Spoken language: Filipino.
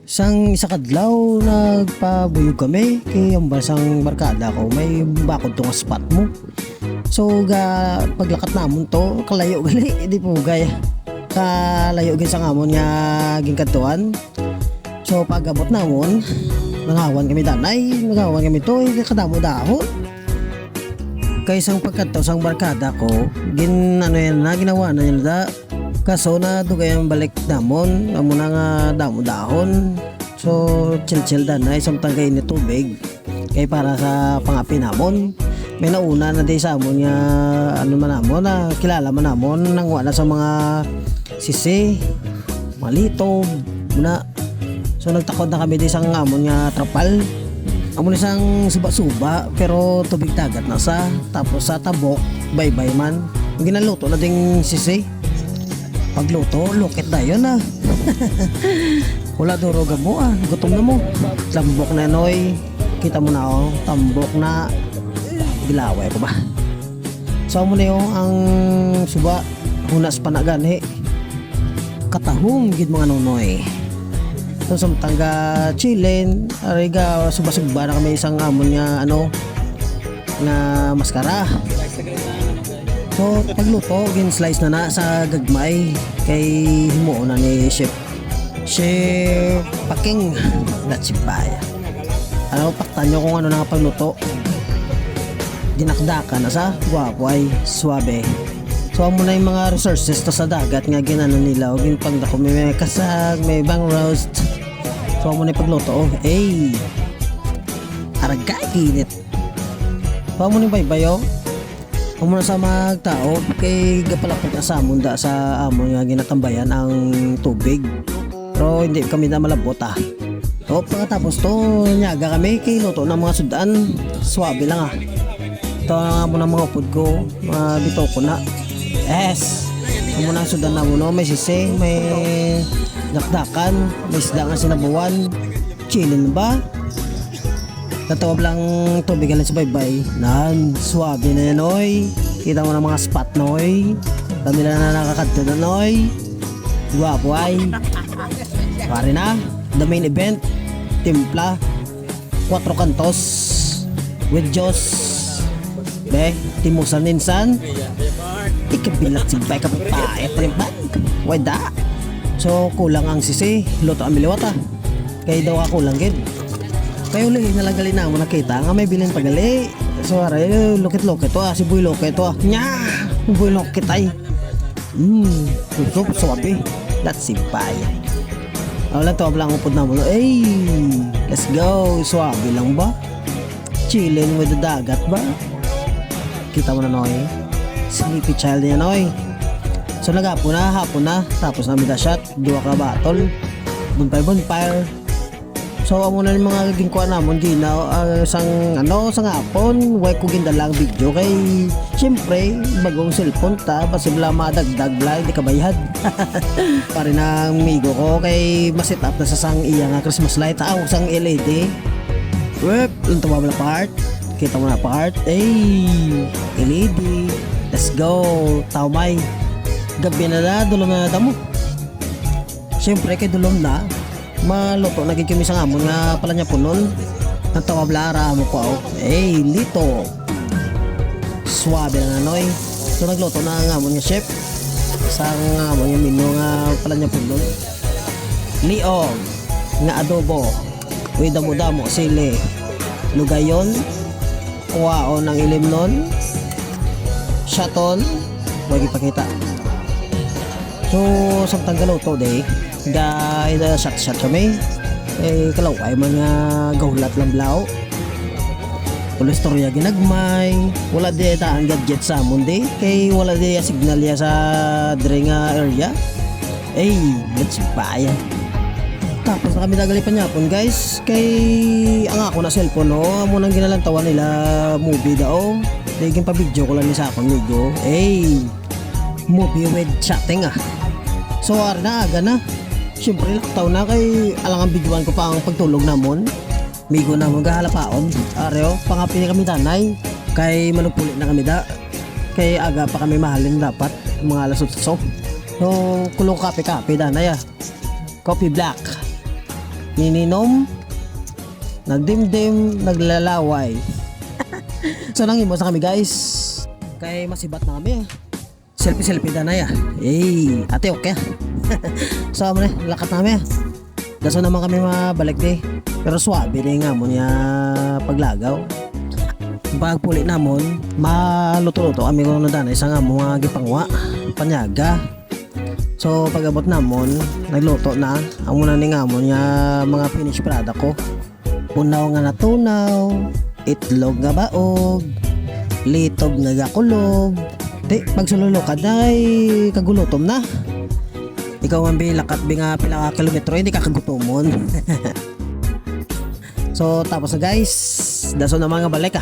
Isa kadlaw nagpabuyog kami kay ang basang barkada ko may bakod tong spot mo. So paglakat namon to kalayo gali di po gaya. Kalayo gid sa ngamon nga gingkadtuan. So pagabot namon nangawan kami danay, nangawan kami to kadamo dahon. Kay isang pagkadto sang barkada ko ginawa na niya da. Kaso na dugay ang balik damon, amo na nga damo-dahon. So chill danay samtang kay ni tubig. Kay para sa pangapi namon. May nauna na di sa amon nga man namon na kilala man namon nang wala sa mga sisi, malito, muna. So nagtakod na kami di sa amon nga trapal. Amon isang suba-suba pero tubig dagat na sa. Tapos sa tabok, baybay man. Ginaluto na ding sisi. Pagluto, lukit na yun ah. Wala duruga mo ah, gutom na mo. Tambok na noy, kita mo na oh, tambok na gilaway ko ba. So mo na yung ang suba, hunas pa na gani. Katahong gid mga nunoy. So samtang ga chilin, ariga suba-suba na kami isang amon nga na maskara. So pagluto, gin-slice na sa gagmay kay himuo na ni Chef Paking Datsibaya. Paktan nyo kung ano na pagluto. Dinakdakan na sa guwapoy, suabe. So amo na yung mga resources to sa dagat nga ginano nila o ginpagdako may kasag, may bang roast. So amo na yung pagluto aragay kinit. So amo na yung baybayo. Kung muna sa magtao kay gapalapot na sa amon da sa amon nga ginatambayan ang tubig. Pero hindi kami na malabot ah. So pagkatapos to nyaga kami kay luto ng mga sudan. Swabe lang ah. Ito nga muna mga upod ko, mga bito ko na. Yes! Ang muna sudan na muna, may sisi, may dakdakan, may isda nga sinabuan. Chilin ba? Natawab lang tubig lang sa baybay. Swabe na yan oy. Kita mo na mga spot noy. Dami na nakakadto na noy. Guwapo ay. Pare na. The main event. Timpla. 4 kantos. With Diyos. Timusan ninsan. Ikabilat si bay kapapayat rin ba? Wada. So kulang ang sisi. Luto ang miliwata. Kaya daw ka kulang gid. Kayo ulit nalagali na mo nakita nga may bilin pagali. So aray lokit-lokit to si Boy Lokit to nya Boy Lokit ay sup swabe that's simpay. Wala to lang upod na mo let's go swabe lang ba chilling with the dagat ba kita mo na noy sleepy child niya noy. So hapon na tapos na mida shot 2 ka battle bonfire. So amo na yung mga gingkuan namon ginaw sang sang hapon way ko gindalang video kay syempre bagong cellphone ta basi bala madagdag bla di kabayad. Pare nang migo ko kay maset up na sa sang iya nga Christmas light sang LED. Wep, unto ba part? Kita mo na part. LED. Let's go. Taumay. Gabi na dulom na damo. Syempre kay dulom na maluto na gid kami sa ngamon nga pala niya punon ang tawablara mo ko lito swabe na noy. So nagluto na ngamon nga chef sa ngamon nga mino nga pala niya punon liog nga adobo with damo-damo sili lugayon kuwaon ng ilimnon shaton wag ipakita. So samtang galuto day shot kami kalaway man nga gahulat lang blaw wala istorya ginagmay wala di ang gadget sa mundi kay wala di signal ya sa dire nga area let's buy. Tapos na kami nagali pa nyapon guys kay ang ako na cellphone amo nang ginalantawan nila movie daw digin pa video ko lang ni sa akong migo movie with chatting so na aga na. Siyempre laktaw na kay alang ang videoan ko pa ang pagtulog namon. Migo na mo gahalapaon. Areo, pangapi ni kami tanay. Kay manupuli na kami da. Kay aga pa kami mahalin dapat. Mga alas 8. So, kulong kape-kape danay Coffee black. ininom, nagdimdim, naglalaway. So nangimo sa kami guys. Kay masibat na kami. Selfie na ya. Ate okay. So mo lakat namin. Daso naman kami mabalik di. Pero swabe rin nga mo niya paglagaw. Pagpuli namon, maluto-luto kami kung nadanay sa nga mga gipangwa, panyaga. So pag-abot namon, nagluto na. Ang muna ni nga mo niya mga finished product ko. Punaw nga natunaw, itlog nga baog, litog nga gakulog. Di, pagsululukad na ay kagulutom na. Ikaw ang bilakat nga pila ka kilometro, hindi ka kagutomon. So tapos na guys, daso na mga balik